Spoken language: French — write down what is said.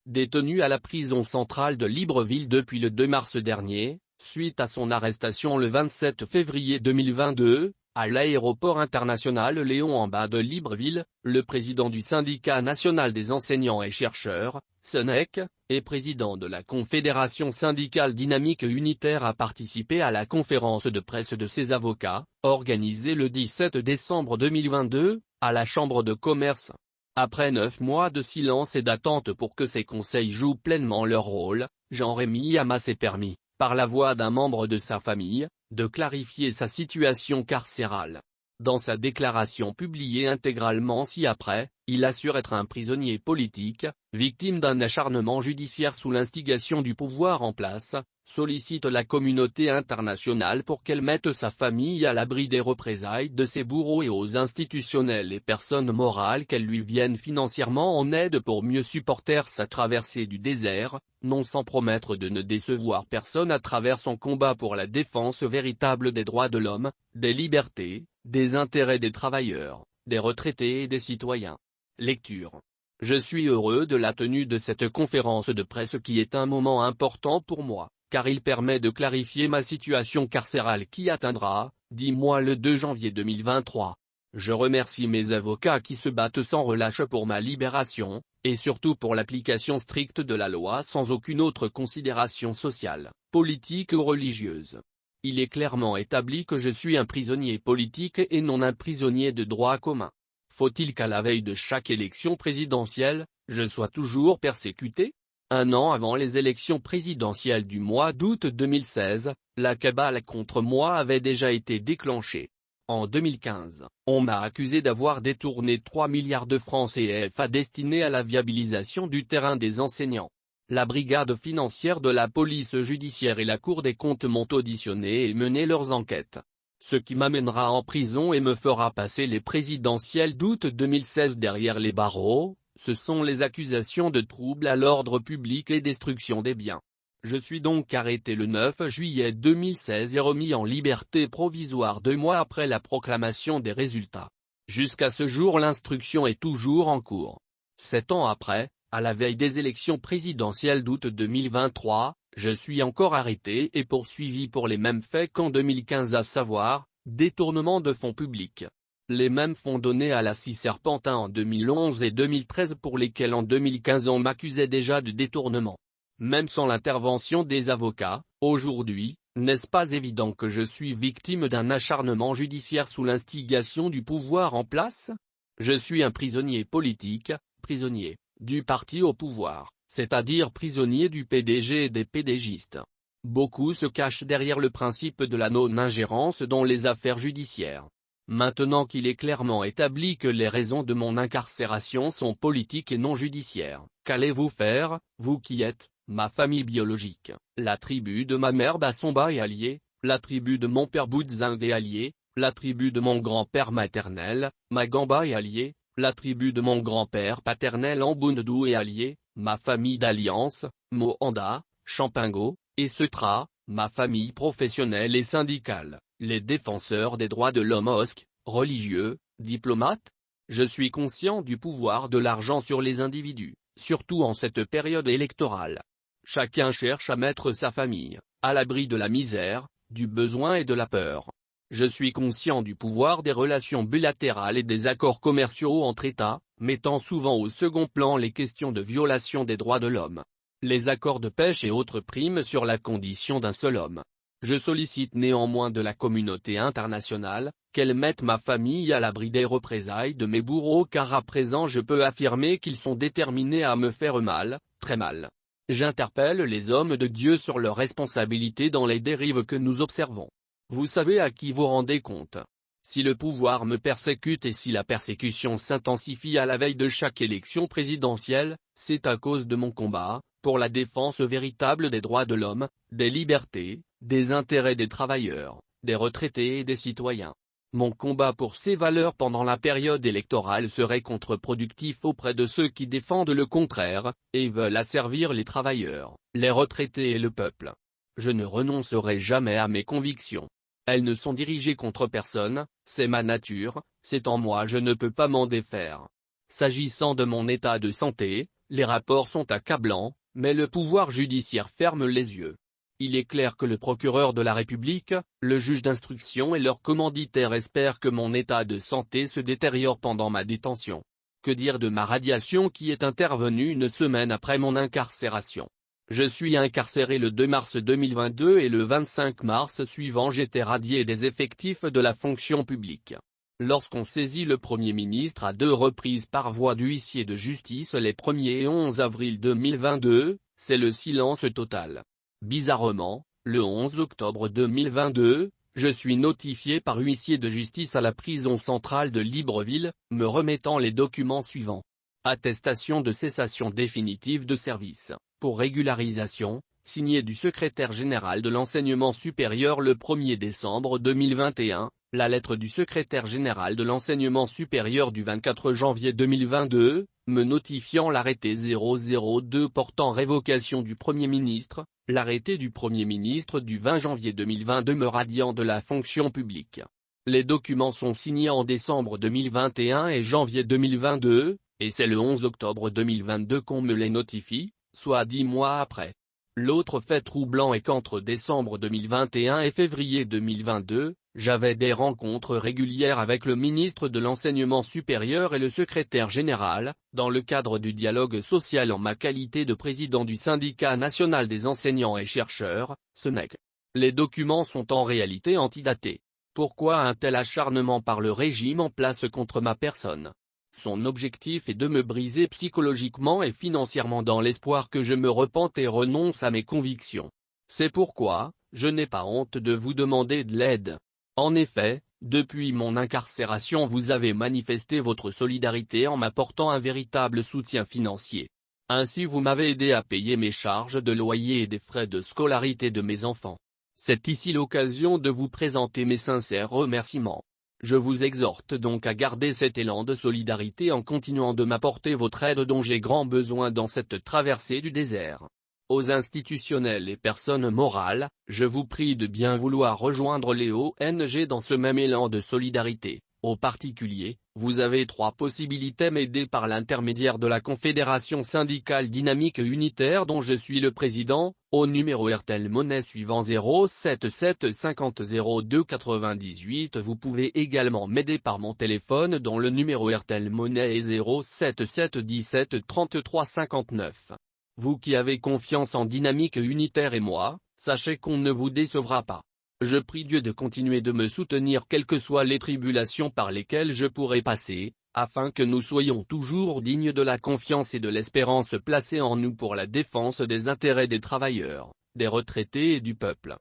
détenu à la prison centrale de Libreville depuis le 2 mars dernier, suite à son arrestation le 27 février 2022, à l'aéroport international Léon Amba de Libreville, le président du syndicat national des enseignants et chercheurs, SENEC, et président de la Confédération syndicale dynamique unitaire a participé à la conférence de presse de ses avocats, organisée le 17 décembre 2022, à la Chambre de commerce. Après 9 mois de silence et d'attente pour que ces conseils jouent pleinement leur rôle, Jean-Rémy Yama s'est permis, par la voix d'un membre de sa famille, de clarifier sa situation carcérale. Dans sa déclaration publiée intégralement ci-après, il assure être un prisonnier politique, victime d'un acharnement judiciaire sous l'instigation du pouvoir en place, sollicite la communauté internationale pour qu'elle mette sa famille à l'abri des représailles de ses bourreaux et aux institutionnels et personnes morales qu'elles lui viennent financièrement en aide pour mieux supporter sa traversée du désert, non sans promettre de ne décevoir personne à travers son combat pour la défense véritable des droits de l'homme, des libertés, des intérêts des travailleurs, des retraités et des citoyens. Lecture. Je suis heureux de la tenue de cette conférence de presse qui est un moment important pour moi, car il permet de clarifier ma situation carcérale qui atteindra, dis-moi le 2 janvier 2023. Je remercie mes avocats qui se battent sans relâche pour ma libération, et surtout pour l'application stricte de la loi sans aucune autre considération sociale, politique ou religieuse. Il est clairement établi que je suis un prisonnier politique et non un prisonnier de droit commun. Faut-il qu'à la veille de chaque élection présidentielle, je sois toujours persécuté? Un an avant les élections présidentielles du mois d'août 2016, la cabale contre moi avait déjà été déclenchée. En 2015, on m'a accusé d'avoir détourné 3 milliards de francs CFA destinés à la viabilisation du terrain des enseignants. La brigade financière de la police judiciaire et la Cour des comptes m'ont auditionné et mené leurs enquêtes. Ce qui m'amènera en prison et me fera passer les présidentielles d'août 2016 derrière les barreaux, ce sont les accusations de troubles à l'ordre public et destruction des biens. Je suis donc arrêté le 9 juillet 2016 et remis en liberté provisoire 2 mois après la proclamation des résultats. Jusqu'à ce jour l'instruction est toujours en cours. 7 ans après, à la veille des élections présidentielles d'août 2023, je suis encore arrêté et poursuivi pour les mêmes faits qu'en 2015 à savoir, détournement de fonds publics. Les mêmes fonds donnés à la scie Serpentin en 2011 et 2013 pour lesquels en 2015 on m'accusait déjà de détournement. Même sans l'intervention des avocats, aujourd'hui, n'est-ce pas évident que je suis victime d'un acharnement judiciaire sous l'instigation du pouvoir en place? Je suis un prisonnier politique, prisonnier du parti au pouvoir, c'est-à-dire prisonnier du PDG et des PDGistes. Beaucoup se cachent derrière le principe de la non-ingérence dans les affaires judiciaires. Maintenant qu'il est clairement établi que les raisons de mon incarcération sont politiques et non judiciaires, qu'allez-vous faire, vous qui êtes ma famille biologique, la tribu de ma mère Bassomba et alliés, la tribu de mon père Boudzing et alliés, la tribu de mon grand-père maternel, Magamba et alliés, la tribu de mon grand-père paternel Ambundou et alliés, ma famille d'alliance, Mohanda, Champingo, et Setra, ma famille professionnelle et syndicale, les défenseurs des droits de l'homme OSC, religieux, diplomates. Je suis conscient du pouvoir de l'argent sur les individus, surtout en cette période électorale. Chacun cherche à mettre sa famille à l'abri de la misère, du besoin et de la peur. Je suis conscient du pouvoir des relations bilatérales et des accords commerciaux entre États, mettant souvent au second plan les questions de violation des droits de l'homme. Les accords de pêche et autres primes sur la condition d'un seul homme. Je sollicite néanmoins de la communauté internationale, qu'elle mette ma famille à l'abri des représailles de mes bourreaux car à présent je peux affirmer qu'ils sont déterminés à me faire mal, très mal. J'interpelle les hommes de Dieu sur leur responsabilité dans les dérives que nous observons. Vous savez à qui vous rendez compte. Si le pouvoir me persécute et si la persécution s'intensifie à la veille de chaque élection présidentielle, c'est à cause de mon combat, pour la défense véritable des droits de l'homme, des libertés, des intérêts des travailleurs, des retraités et des citoyens. Mon combat pour ces valeurs pendant la période électorale serait contre-productif auprès de ceux qui défendent le contraire, et veulent asservir les travailleurs, les retraités et le peuple. Je ne renoncerai jamais à mes convictions. Elles ne sont dirigées contre personne, c'est ma nature, c'est en moi je ne peux pas m'en défaire. S'agissant de mon état de santé, les rapports sont accablants, mais le pouvoir judiciaire ferme les yeux. Il est clair que le procureur de la République, le juge d'instruction et leurs commanditaires espèrent que mon état de santé se détériore pendant ma détention. Que dire de ma radiation qui est intervenue une semaine après mon incarcération? Je suis incarcéré le 2 mars 2022 et le 25 mars suivant j'étais radié des effectifs de la fonction publique. Lorsqu'on saisit le Premier ministre à 2 reprises par voie d'huissier de justice les 1er et 11 avril 2022, c'est le silence total. Bizarrement, le 11 octobre 2022, je suis notifié par huissier de justice à la prison centrale de Libreville, me remettant les documents suivants. Attestation de cessation définitive de service, pour régularisation, signé du secrétaire général de l'enseignement supérieur le 1er décembre 2021, la lettre du secrétaire général de l'enseignement supérieur du 24 janvier 2022, me notifiant l'arrêté 002 portant révocation du Premier ministre, l'arrêté du Premier ministre du 20 janvier 2022 me radiant de la fonction publique. Les documents sont signés en décembre 2021 et janvier 2022, et c'est le 11 octobre 2022 qu'on me les notifie, soit 10 mois après. L'autre fait troublant est qu'entre décembre 2021 et février 2022, j'avais des rencontres régulières avec le ministre de l'Enseignement supérieur et le secrétaire général, dans le cadre du dialogue social en ma qualité de président du syndicat national des enseignants et chercheurs, SNEC. Les documents sont en réalité antidatés. Pourquoi un tel acharnement par le régime en place contre ma personne? Son objectif est de me briser psychologiquement et financièrement dans l'espoir que je me repente et renonce à mes convictions. C'est pourquoi, je n'ai pas honte de vous demander de l'aide. En effet, depuis mon incarcération vous avez manifesté votre solidarité en m'apportant un véritable soutien financier. Ainsi vous m'avez aidé à payer mes charges de loyer et des frais de scolarité de mes enfants. C'est ici l'occasion de vous présenter mes sincères remerciements. Je vous exhorte donc à garder cet élan de solidarité en continuant de m'apporter votre aide dont j'ai grand besoin dans cette traversée du désert. Aux institutionnels et personnes morales, je vous prie de bien vouloir rejoindre les ONG dans ce même élan de solidarité. Aux particuliers, vous avez 3 possibilités m'aider par l'intermédiaire de la Confédération syndicale dynamique unitaire dont je suis le président, au numéro RTL Monnaie suivant 077 50 02 98. Vous pouvez également m'aider par mon téléphone dont le numéro RTL Monnaie est 077 17 33 59. Vous qui avez confiance en Dynamique Unitaire et moi, sachez qu'on ne vous décevra pas. Je prie Dieu de continuer de me soutenir quelles que soient les tribulations par lesquelles je pourrai passer, afin que nous soyons toujours dignes de la confiance et de l'espérance placée en nous pour la défense des intérêts des travailleurs, des retraités et du peuple.